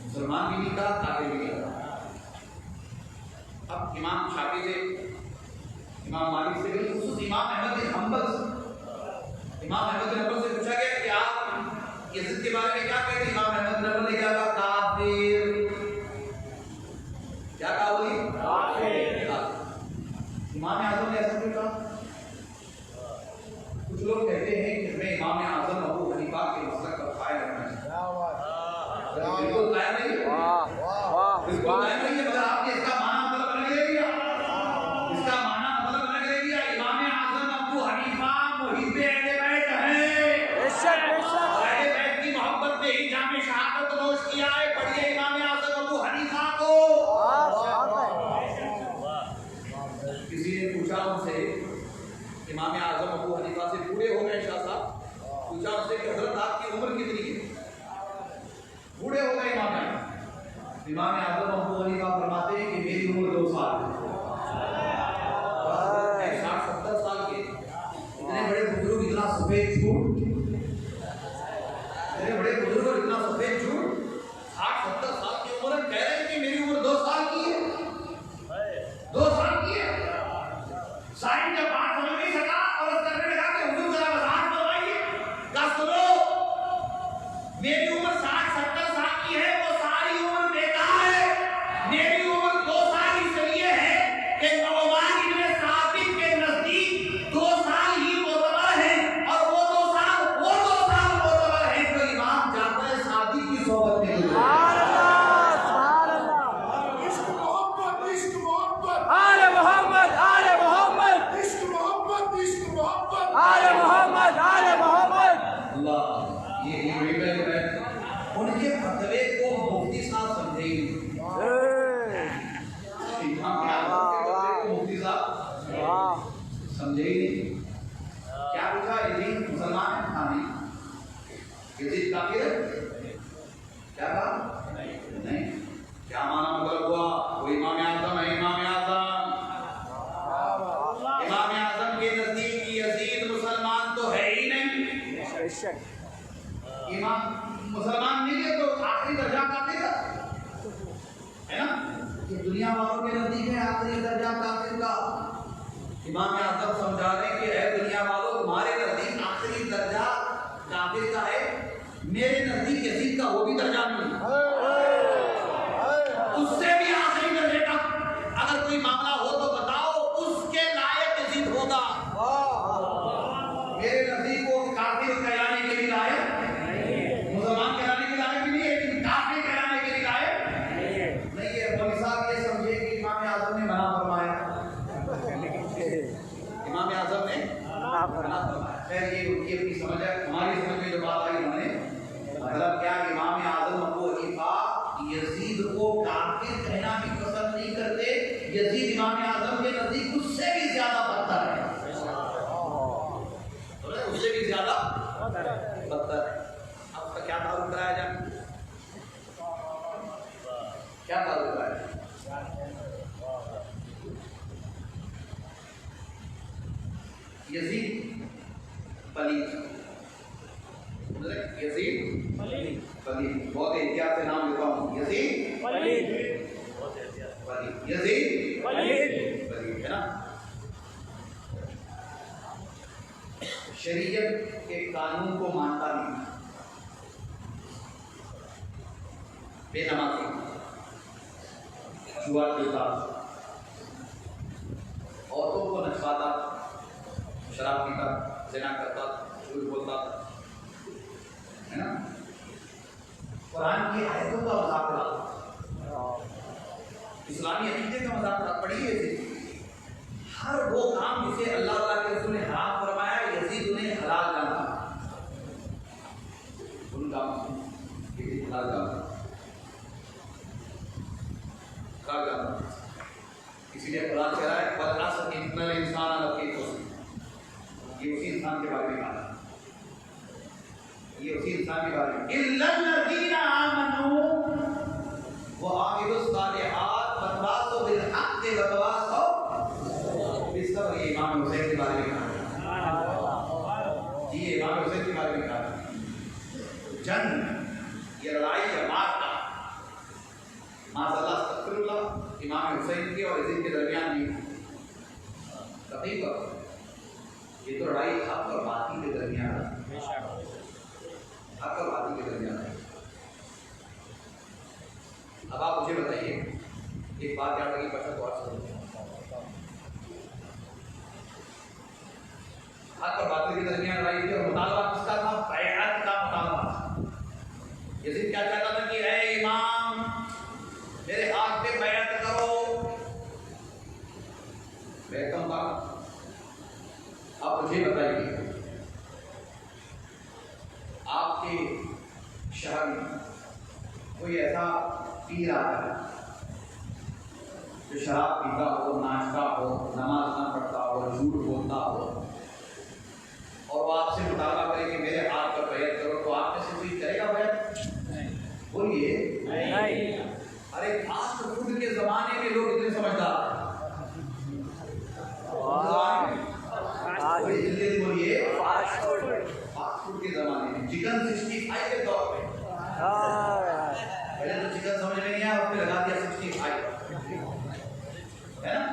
مسلمان بھی نہیں کہا، کافر بھی نہیں کہا. اب امام شافعی سے، امام مالک سے، خصوص امام احمد بن حنبل سے پوچھا گیا کہ آپ یزید کے بارے میں کیا کہتے ہیں؟ امام احمد بن حنبل نے کیا کہا؟ کافر. کیا کہا؟ بولی کافر. امام اعظم نے ایسا کیوں کہا؟ کچھ لوگ کہتے ہیں کہ ہمیں امام اعظم ابو حنیفہ کے مسلک پر قائم رکھنا چاہیے. بالکل قائم نہیں ہے، بالکل قائم نہیں ہے، مگر آپ نے اس کا معنی مطلب الگ لے لیا. اس کا معنی مطلب الگ لے لیا. امام اعظم ابو حنیفہ محب اہل بیت ہیں. اہل بیت کی محبت میں ہی جام شہادت نوش کیا ہے. پڑھیے امام اعظم ابو حنیفہ کو. کسی نے پوچھا ان سے، امام اعظم ابو حنیفہ سے بوڑھے ہو گئے شاہ صاحب، پوچھا ان سے کہ حضرت آپ کی عمر کتنی ہے؟ بوڑھے ہو گئے امام اعظم. امام اعظم ابو حنیفہ فرماتے ہیں کہ میری عمر 2 سال ہے. 60-70 سال کے اتنے بڑے بزرگ اتنا سفید جھوٹ، اتنے بڑے بزرگ اور اتنا سفید جھوٹ. 60-70 سال کی عمر کہہ رہے ہیں کہ میری عمر 2 سال کی ہے. اور یہ فتوے کو مفتی صاحب سمجھے ہی نہیں۔ امام اعظم کے فتوے کو مفتی صاحب سمجھے ہی نہیں۔ کیا پوچھا یزید مسلمان ہے؟ ہاں نہیں۔ یزید کافر ہے؟ کیا کہا؟ نہیں۔ کیا معنی مطلب ہوا؟ وہ امام اعظم ہے، امام اعظم، امام اعظم کے نزدیک یزید مسلمان تو ہے ہی نہیں۔ امام مسلمان نہیں ہے تو آخری درجہ کافر ہے نا؟ یہ دنیا والوں کے نزدیک ہے آخری درجہ کافر کا۔ امام اعظم سمجھا رہے کہ اے دنیا والوں، تمہارے نزدیک آخری درجہ کافر کا ہے، میرے نزدیک یزید کا وہ بھی درجہ نہیں ہے، اس سے بھی آخری درجے کا اگر کوئی معاملہ ہو تو بتاؤ، اس کے لائق یزید ہوگا۔ میرے نزدیک وہ کافر کہلانے کے لیے لائق، مسلمان کہلانے کے لائق بھی نہیں ہے، لیکن کافر کہلانے کے لیے لائق نہیں ہے۔ مولوی صاحب یہ سمجھے کہ امام اعظم نے منع فرمایا، امام اعظم نے منع فرمایا۔ خیر یہ ان کی اپنی سمجھ ہے، ہماری سمجھ میں جو بات آئی انہوں نے مطلب کیا کہ امام اعظم ابو حنیفہ یزید کو کافر کہنا بھی پسند نہیں کرتے، یزید امام اعظم کے نزدیک اس سے بھی زیادہ بدتر ہے، اس سے بھی زیادہ بدتر ہے۔ اب کیا تعلق کرایا جائے؟ کیا تعلق کرایا جائے؟ یزید پلیت، یزید پلیت، بہت احتیاط سے نام لیتا ہوں، یزید پلیت، یزید پلیت ہے نا۔ شریعت کے قانون کو مانتا نہیں، بے نمازی، جوا کھیلتا، عورتوں کو نچواتا، شراب پیتا، زنا کرتا، جھوٹ بولتا ہے نا، قرآن کی آیتوں کا مذاق اڑاتا، اسلامی عقیدے کا مذاق اڑاتا۔ پڑھیے ہر وہ کام جسے اللہ تعالیٰ کے رسول نے حرام فرمایا یزید انہیں حلال جانتا، ان کاموں یزید حلال جانتا، حلال جانتا۔ اسی لیے قرآن کہہ رہا ہے وَالْعَصْرِ إِنَّ الْإِنسَانَ لَفِي خُسْرٍ، یہ اسی انسان کے بارے میں کہا ہے، یہ اسی انسان کے بارے میں إِلَّا الَّذِينَ آمَنُوا وَعَمِلُوا الصَّالِحَاتِ وَتَوَاصَوْا بِالْحَقِّ وَتَوَاصَوْا بِالصَّبْرِ۔ یہ امام حسین کے بارے میں کہا ہے، جی یہ امام حسین کے بارے میں کہا ہے۔ جنگ یہ لڑائی یا مار کا معاذ اللہ استغفر اللہ امام حسین کے اور یزید کے درمیان نہیں، تقریبا یہ تو لڑائی حق اور باطل کے درمیان ہے، حق اور باطل کے درمیان ہے۔ اب آپ مجھے بتائیے ایک بات یاد رکھیے، بچہ تو آپ سمجھیں، حق اور باطل کے درمیان لڑائی تھی اور مطالبہ کس کا تھا؟ بیعت کا مطالبہ۔ یزید کیا چاہتا تھا کہ اے امام میرے ہاتھ پہ بیعت کرو، بیعت کا۔ آپ مجھے بتائیے آپ کے شہر میں کوئی ایسا پیر آتا ہے جو شراب پیتا ہو، ناچتا ہو، نماز نہ پڑھتا ہو، جھوٹ بولتا ہو، اور وہ آپ سے مطالبہ کرے کہ میرے ہاتھ پر بیعت کرو، تو آپ میں سے کوئی کرے گا بیعت؟ بولیے نہیں۔ ارے فاسٹ فوڈ کے زمانے میں لوگ اتنے سمجھدار ہیں، بولیے فاسٹ فوڈ کے زمانے میں، چکن 65 کے دور میں، پہلے تو چکن سمجھ میں نہیں آیا، اس نے لگا دیا 65 ہے نا،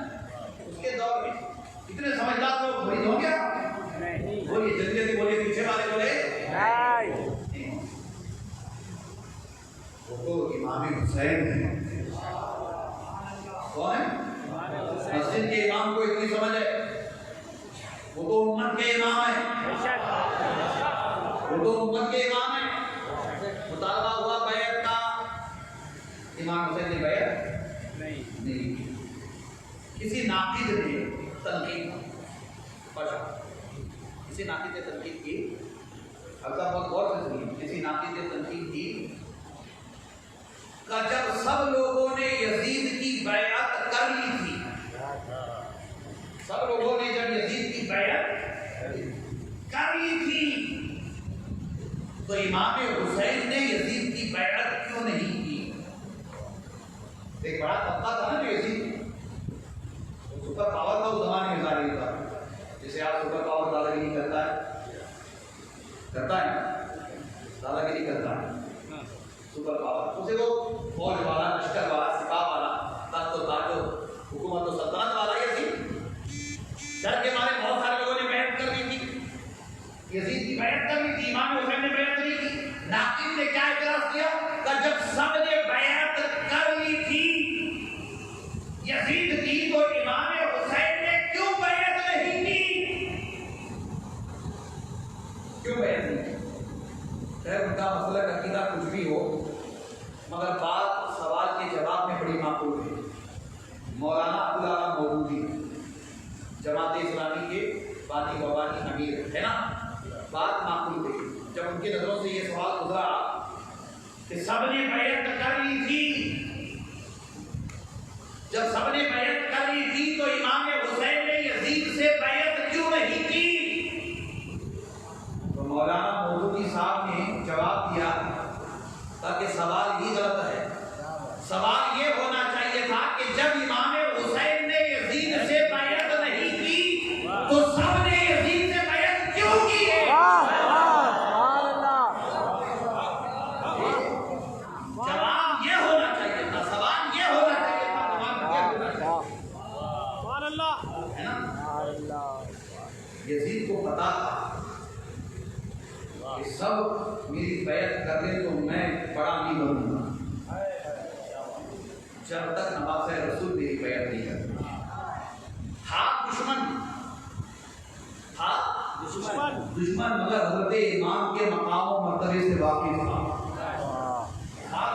اس کے دور میں اتنے سمجھدار لوگ مرید ہوں گے؟ بولیے جلدی جلدی بولیے، پیچھے والے بولے وہ تو امام حسین ہیں۔ کون ہے؟ مسجد کے امام کو اتنی سمجھ ہے، وہ تو امت کے امام ہیں، وہ تو امت کے امام ہیں۔ مطالبہ ہوا بیعت کا، امام حسین نے بیعت نہیں کی۔ کسی ناقد نے تنقید کسی ناقد نے تنقید کی، اب بہت غور سے سنیے، کسی ناقد نے تنقید کی تو امام حسین نے یزید کی بیعت کیوں نہیں کی؟ ایک بڑا طبقہ تھا نا جو یزید سپر پاور تھا اس زمانے میں ظاہر تھا، جسے آپ سپر پاور دادا گیری کرتا ہے دادا گیری کرتا ہے سپر پاور، اسے وہ فوج والا، لشکر والا، سپاہ والا، تخت و تاج و حکومت و سلطنت والا یزید، ڈر کے مارے بہت سارے لوگوں نے بیعت کر دی تھی، یزید کی بیعت کر دی تھی، امام حسین نے بیعت نہیں کی۔ ناقد نے کیا اعتراض کیا کہ جب سب نے بیعت کر لی تھی یزید کی تو امام حسین نے کیوں بیعت نہیں کی؟ کیوں بیعت نہیں کی؟ خیر ان کا مسئلہ عقیدہ کچھ بھی ہو، مگر بات سوال کے جواب میں بڑی معقول ہے۔ مولانا عبدالعال مودودی جماعت اسلامی کے بانی وبانی امیر ہے نا، بات معقول ہے۔ جب ان کی نظروں سے یہ سوال گزرا کہ سب نے بیعت کر لی تھی، جب سب نے بیعت کر لی تھی تو امام حسین نے یزید سے بیعت کیوں نہیں کی؟ تو مولانا مودودی صاحب نے جواب دیا تاکہ سوال ہی غلط ہے۔ سوال یہ ہونا چاہیے تھا کہ جب امام حسین نے یزید سے بیعت نہیں کی تو سب نے یزید سے بیعت کیوں کی ہے؟ جواب یہ ہونا چاہیے تھا، سوال یہ ہونا چاہیے تھا، جواب یہ ہونا چاہیے تھا۔ یزید کو پتا تھا کہ سب میری بیعت کر لیں تو میں بڑا نہیں بنوں گا جب تک نواسہ رسول میری بیعت نہیں کرتا۔ دشمن مگر حضرت امام کے مقام و مرتبے سے واقف تھا،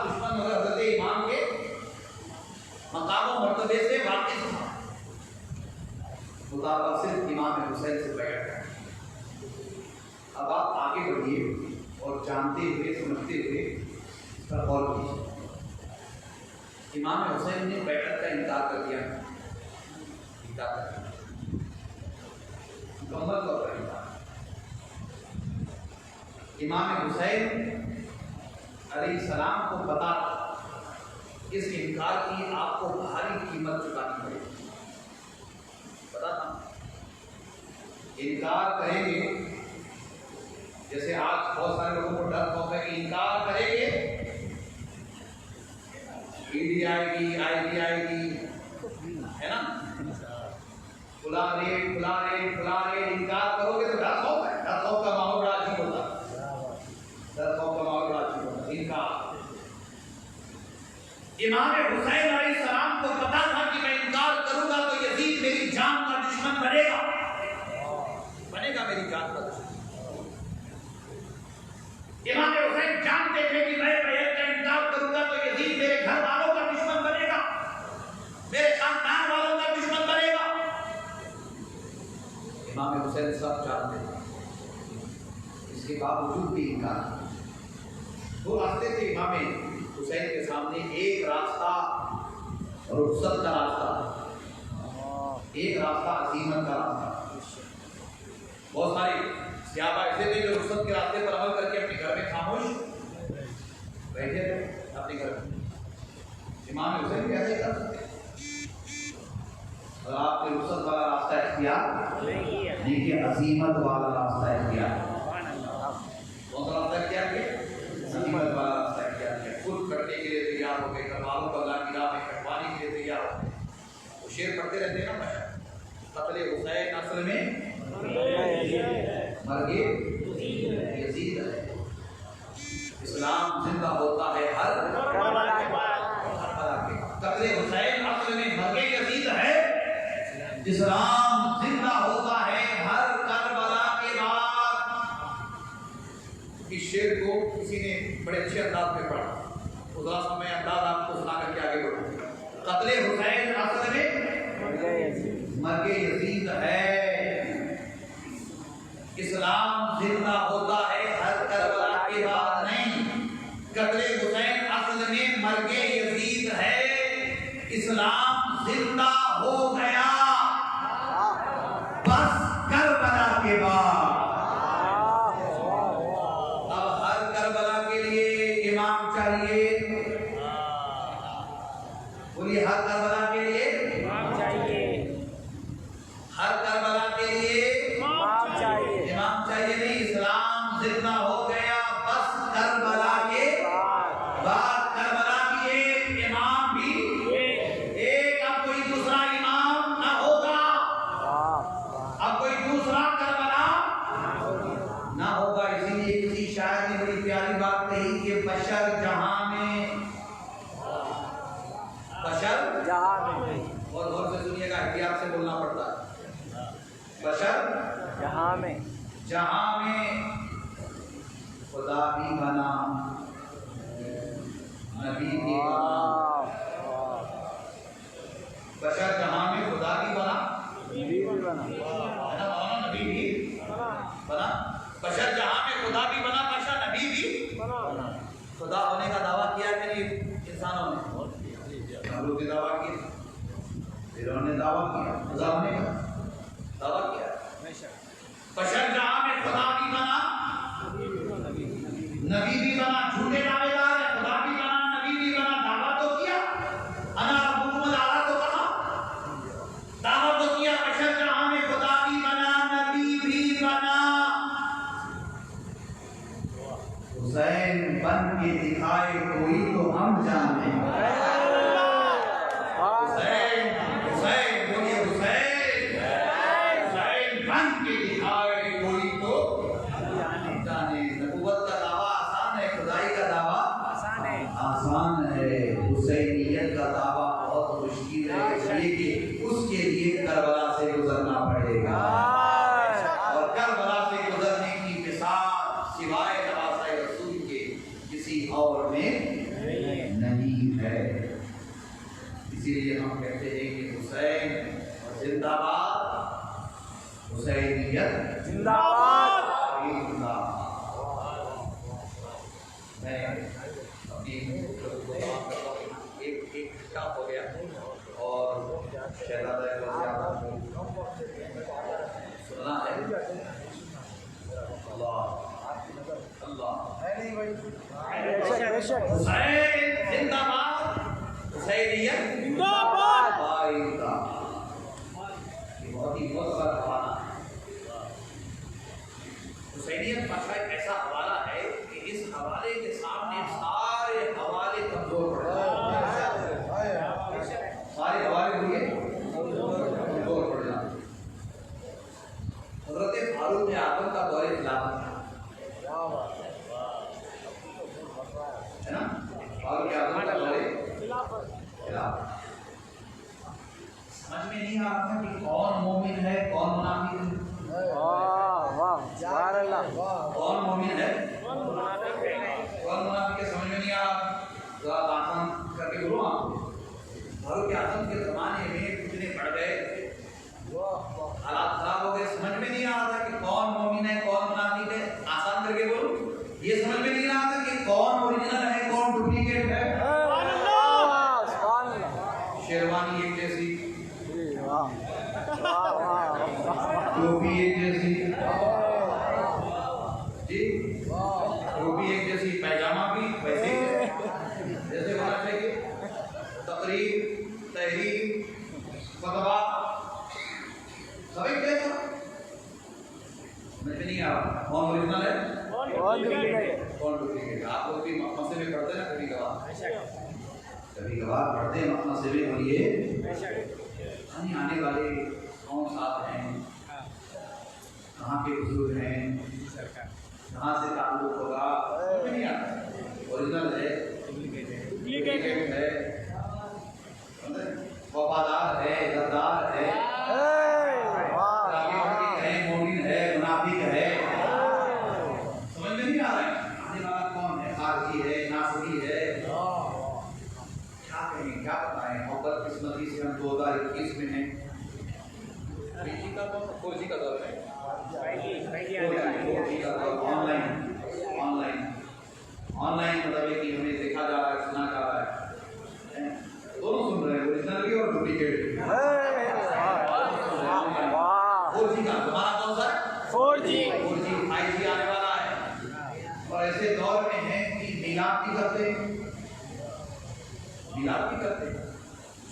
دشمن مگر حضرت امام کے مقام و مرتبے سے واقف تھا، مطابق صرف امام حسین سے بیعت کرتا۔ اب آپ آگے بڑھیے اور جانتے ہوئے سمجھتے ہوئے اس پر غور کیجیے۔ امام حسین نے بیعت کا انکار کر دیا، مکمل طور پر انکار۔ امام حسین علیہ السلام کو پتا تھا اس انکار کی آپ کو بھاری قیمت چکانی پڑے گی، پتا تھا انکار کریں گے، جیسے آج بہت سارے لوگوں کو ڈر ہوتا ہے کہ انکار کریں گے ای ڈی آئے گی، آئی ڈی آئے گی، ہے نا، کھلا ریٹ انکار کرو گے تو ڈر خوف ہے، ڈر خوف کا ماحول بڑا عجیب ہوتا ہے، ڈر خوف کا ماحول بڑا عجیب ہوتا ہے۔ انکار امام حسین علیہ السلام کو پتا تھا کہ میں انکار کروں گا تو یزید میری جان کا دشمن بنے گا میری جان کا دشمن۔ امام حسین جانتے تھے کہ میں بیعت کا انکار کروں گا تو یزید میرے گھر والوں کا دشمن بنے گا، میرے خاندان والوں کا دشمن بنے گا۔ امام حسین سب جانتے تھے، اس کے باوجود بھی انکار کیا۔ دو راستے تھے امام حسین کے سامنے، ایک راستہ رخصت کا راستہ، ایک راستہ عزیمت کا راستہ۔ بہت سارے صحابہ ایسے تھے جو رخصت کے راستے پر عمل کر کے اپنے گھر میں خاموش بیٹھے تھے اپنے گھر میں۔ امام حسین کیسے کر سکتے؟ اور آپ نے رخصت والا راستہ اختیار نہیں کیا، عزیمت والا راستہ اختیار۔ کون سا راستہ اختیار کیا؟ عزیمت والا راستہ اختیار کیا۔ خود کٹنے کے لیے تیار ہو گئے، گھر والوں کو اللہ کی راہ میں کٹوانے کے لیے تیار ہو گئے۔ وہ شعر پڑھتے رہتے ہیں نا، قتل حسین اصل میں مرگے یزید ہے، اسلام زندہ ہوتا ہے ہر کربلا کے بعد۔ قتل حسین اصل میں مرگے یزید ہے، اسلام زندہ ہوتا ہے ہر کربلا کے بعد۔ اس شعر کو کسی نے بڑے اچھے انداز میں پڑھا، خدا سے میں انداز آپ کو سنا کر کے آگے بڑھوں۔ قتل حسین اصل میں مرگے یزید ہے، اسلام زندہ ہوتا ہے ہر کربلا کے بعد نہیں۔ قتل حسین اصل میں مرگے یزید ہے، اسلام زندہ ہو گیا بس کربلا کے بعد۔ اب ہر بولیے ہر کربلا کے لیے امام چاہیے، ہر کربلا کے لیے امام چاہیے، امام چاہیے نہیں، اسلام زندہ ہو گیا بس کربلا کے بعد۔ کربلا کی ایک امام بھی ایک، اب کوئی دوسرا امام نہ ہوگا، اب کوئی دوسرا کربلا نہ ہوگا۔ اسی لیے کسی شاعر نے بڑی پیاری بات کہی کہ بشر جہاں میں، بشر جہاں میں، اور غور سے سنیے گا، احتیاط سے بولنا پڑتا ہے، بشر جہاں میں، جہاں میں خدا بھی بنا، نبی بھی بنا۔ بشر جہاں میں خدا بھی بنا، نبی بھی بنا، ہے نا مولانا، نبی بھی بنا۔ بشر جہاں میں خدا بھی بنا، بشر نبی بھی بنا، خدا ہونے کا دعویٰ کیا کہ نہیں انسانوں نے؟ ہم لوگ نے دعویٰ کیا، پھر انہوں نے دعویٰ کیا خدا ہونے کا دعویٰ کیا۔ بشر جہاں میں خدا بھی بنا، نبی بھی بنا، جھوٹے دعوے دار ہے، خدا بھی بنا نبی بھی بنا، دعویٰ تو کیا، انا ربکم الاعلی تو کہا، دعویٰ تو کیا۔ بشر جہاں میں خدا بھی بنا، نبی بھی بنا، حسین بن کے دکھائے کوئی تو ہم جانے، حسین حسین بولیے حسین، حسین بن کے دکھائے کوئی تو جانے۔ نبوت کا دعویٰ آسان ہے، خدائی کا دعویٰ آسان ہے، حسینیت کا دعویٰ بہت مشکل ہے، اس لیے کہ اس کے لیے کربلا سے گزرنا پڑے گا، اور کربلا سے گزرنے کی مثال سوائے نواسۂ رسول کے کسی اور میں نہیں ہے۔ اسی لیے ہم کہتے ہیں کہ حسین زندہ باد، حسینیت زندہ باد۔ میں اپنی ایک اسٹاپ ہو گیا اور شہزادہ سننا ہے اللہ اللہ بے شک، حسین زندہ باد، حسینیت زندہ باد۔ بائیدہ۔ یہ بہت ہی بہت بڑا حوالہ ہے۔ حسینیت کا ایک ایسا حوالہ ہے کہ اس حوالے کے سامنے سارے حوالے کمزور پڑ جاتے ہیں، سارے حوالے ہوئے کمزور پڑ جاتے ہیں۔ حضرت فاروق اعظم کا دور خلافت ہے نا، فاروق اعظم کا دور خلافت، سمجھ میں نہیں آ رہا تھا کہ کون مومن ہے کون منافق ہے، سبحان اللہ، کون مومن ہے کون منافق ہے، سمجھ میں نہیں آ رہا۔ ذرا آسان کر کے بولو آپ کو، فاروق اعظم کے زمانے میں فتنے بڑھ گئے، حالات خراب ہو گئے، سمجھ میں نہیں آ رہا تھا کہ کون مومن ہے کون منافق ہے۔ آسان کر کے بولو، یہ سمجھ میں نہیں آ رہا تھا کہ کون اوریجنل ہے کون ڈپلیکیٹ ہے۔ شیروانی ایک جیسی، ٹوپی ایک جیسی، جی ٹوپی ایک جیسی، پیجامہ بھی ویسے ہی جیسے ہونا چاہیے، تقریر تحریر فتویٰ سب ایک جیسا، مجھے نہیں آ رہا کون اوریجنل ہے کون ڈپلیکیٹ ہے۔ آپ لوگ بھی مسئلے میں پڑھتے نا کبھی کبھار پڑھتے ہیں مسئلے، اور یہ آنے والے کون ساتھ ہیں، کہاں کے بزرگ ہیں، کہاں سے تعلق ہوگا، نہیں آتا، اوریجنل ہے ڈپلیکیٹ ہے، وفادار ہے غدار ہے، مومن ہے منافق ہے، سمجھ میں نہیں آ رہا ہے آنے والا کون ہے، خارجی ہے ناصری ہے، کیا کہیں کیا بتائیں۔ محبت قسمتی سے ہم 2021 میں ہیں، 3G کا دور 4G کا دور ہے، 4G کا دور، آن لائن مطلب ہے کہ ہمیں دیکھا جا رہا ہے سنا جا رہا ہے، دونوں سن رہے ہیں اوریجنل بھی اور ڈپلیکیٹ بھی۔ 4G کا ہمارا کون سا ہے 4G 5G آنے والا ہے، اور ایسے دور میں ہیں کہ میلاد بھی کرتے ہیں، میلاد بھی کرتے ہیں،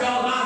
14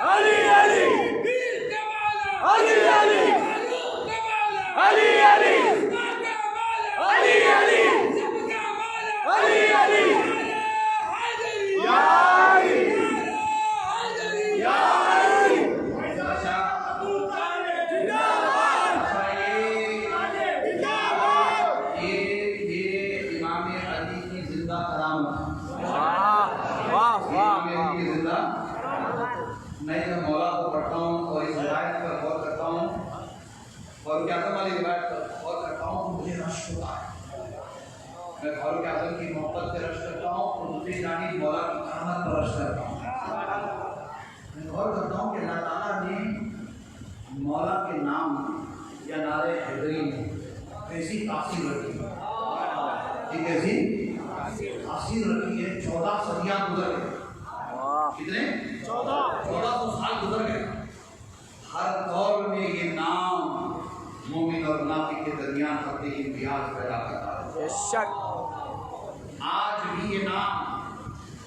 علی علی علی علی علی علی علی علی علی علی یا علی یا علی میں جب مولا کو پڑھتا ہوں اور اس روایت پر غور کرتا ہوں فاروق اعظم والی روایت پر غور کرتا ہوں تو مجھے رشک ہوتا ہے. میں فاروق اعظم کی محبت سے رشک کرتا ہوں اور دوسری جانب مولا کی کرامت پر رشک کرتا ہوں. میں غور کرتا ہوں کہ اللہ تعالیٰ نے مولا کے نام یا نعرے حیدری میں کیسی تاثیر رکھی ہے. یہ کیسی تاثیر رکھی ہے. 14 صدیاں گزر گئے. کتنے؟ 1400 سال گزر گئے. ہر دور میں یہ نام مومن اور منافق کے درمیان خط امتیاز پیدا کرتا ہے. آج بھی یہ نام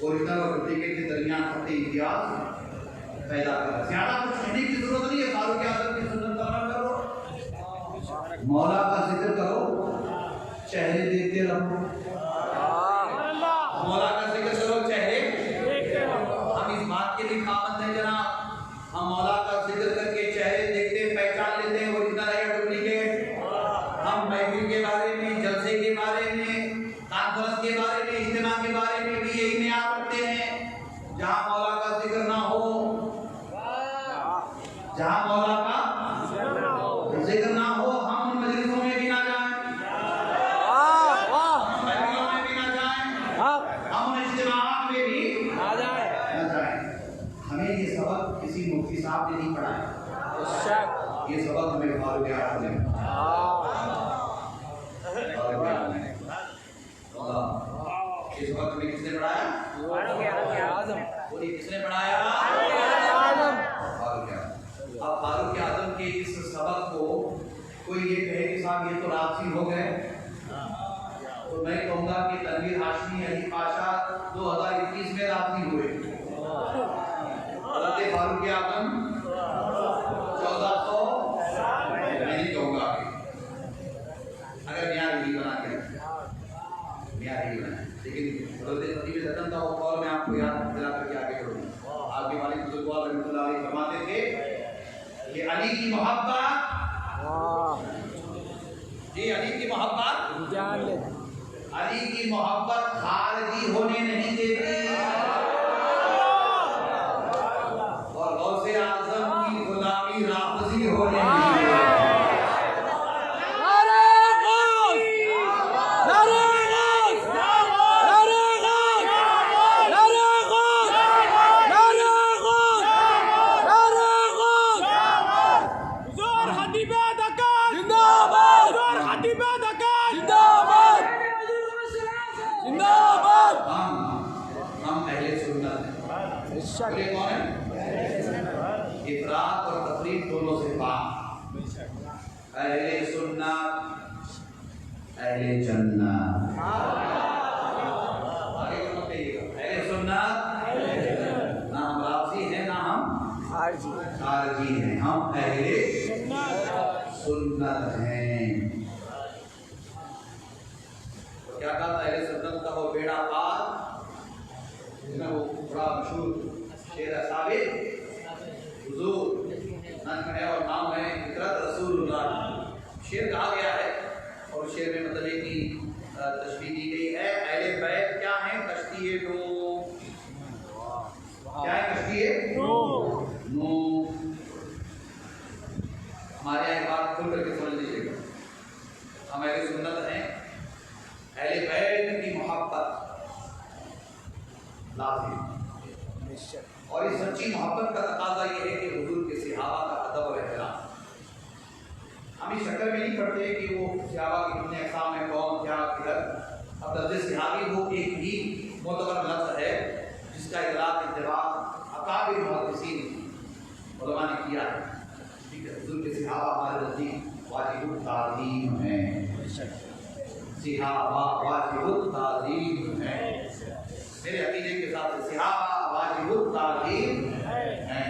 اوریجنل اور ڈپلیکیٹ کے درمیان خط امتیاز پیدا کرتا ہے. زیادہ کچھ کہنے کی ضرورت نہیں ہے. فاروق اعظم کی سنت پر عمل کرو, مولا کا ذکر کرو, چہرے دیکھتے رہو. مولا کا ذکر کرو, چہرے. ہم اس بات کے لیے پابند ہیں جناب, ہم مولا کا ذکر کر کے چہرے دیکھتے پہچان لیتے ہیں اوریجنل ہے یا ڈپلیکیٹ. ہم محفل کے بارے میں, جلسے کے بارے میں, کانفرنس کے بارے میں, اجتماع کے بارے میں بھی یہی معیار رکھتے ہیں. جہاں مولا کا ذکر نہ ہو, جہاں مولا کا ذکر نہ ہو, ہم مجلسوں میں بھی نہ جائیں, محفلوں میں بھی نہ جائیں, ہم اجتماعات میں بھی نہ جائیں. ہمیں یہ سبق کسی مفتی صاحب نے نہیں پڑھایا. یہ سبق ہمیں فاروق اعظم نے یہ سبق ہمیں کس نے پڑھایا؟ کس نے پڑھایا؟ فاروق اعظم. اب فاروق اعظم کے اس سبق کو کوئی یہ کہے کہ صاحب یہ تو راضی ہو گئے, تو میں کہوں گا کہ تنویر ہاشمی علی پاشا 2021 میں راضی ہوئے. حضرت فاروق اعظم 1400 میں نہیں کہوں گا اگر معیار ہی بنا کے معیار ہی بنا. لیکن حضرت خطیب زدن تھا وہ قول میں آپ کو یاد دلا کر کے آگے کروں. آپ کے والد بزرگوار رحمۃ اللہ علیہ فرماتے تھے کہ علی کی محبت, جی علی کی محبت, علی کی محبت خارجی ہونے نہیں دیتی اور غوث اعظم کی غلامی رافضی ہونے نہیں دیتی. ہم اہل سنت ہیں. بولے کون ہیں؟ افراط اور تفریط دونوں سے پاک. اہل سنت, اہل جنت. آگے کون کہیے گا؟ اہل سنت. نہ ہم رافضی ہیں نہ ہم خارجی ہیں, ہم اہل سنت ہیں. کیا کہا تھا اہل سنت کا وہ بیڑا پار, جس میں وہ بڑا مشہور شعر ہے ثابت حضور نظم ہے اور نام ہے فطرت رسول اللہ. شعر کہا گیا ہے اور شعر میں مطلب کی تشبیہ دی گئی ہے. اہل بیت کیا ہیں؟ کشتی نوح. کیا ہے کشتی نوح؟ ہمارے یہاں ایک بات کھل کر کے سمجھ لیجیے گا, ہم اہل سنت ہیں. اہل بیت کی محبت لازم, اور اس سچی محبت کا تقاضا یہ ہے کہ حضور کے صحابہ کا ادب اور احترام. ہم اس شکل میں نہیں پڑھتے کہ وہ صحابہ کی کتنے اقسام ہیں, کون کیا کدھر. اب لفظ صحابی وہ ایک ہی معتبر لفظ ہے جس کا اطلاق اتباع اکابر محدثین علماء نے کیا ہے. ٹھیک ہے, حضور کے صحابہ ہمارے نزدیک واجب التعظیم ہیں. صحابہ واجب التعظیم ہیں. میرے عقیدے کے ساتھ صحابہ واجب التعظیم ہیں.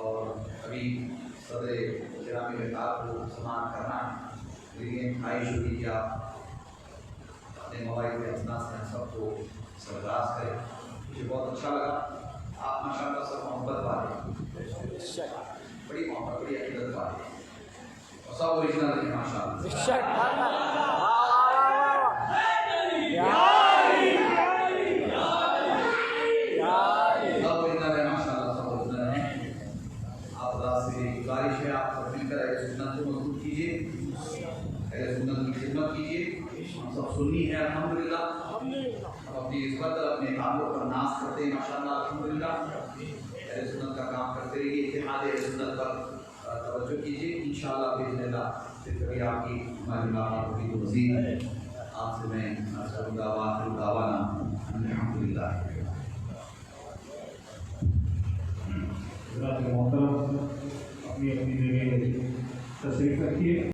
اور ابھی صدر گرامی وقار کو سمان کرنا ہے، لیکن خواہش ہوگی کہ آپ اپنے موبائل کے اثنا سے ہم سب کو سرفراز کریں. مجھے بہت اچھا لگا. آپ ماشاء اللہ سب محبت والے، بڑی محبت، بڑی عقیدت والے، اور سب اوریجنل ہیں ماشاء اللہ. گزارش ہے آپ سب مل کر اہل سنت کو مضبوط کیجیے، اہل سنت کی خدمت کیجیے. ہم سب سنی ہیں الحمدللہ، ہم اپنی عزت اور اپنے کاموں پر ناز کرتے ہیں ماشاءاللہ الحمدللہ. اہل سنت کا کام کرتے رہیے، اتحاد اہل سنت پر توجہ کیجیے. انشاءاللہ باذن اللہ پھر کبھی آپ کی ہماری ملاقات ہوگی تو مزید آپ سے میں دعوانا الحمدللہ. حضرات محترم اپنی اپنی جگہ تشریف رکھیے.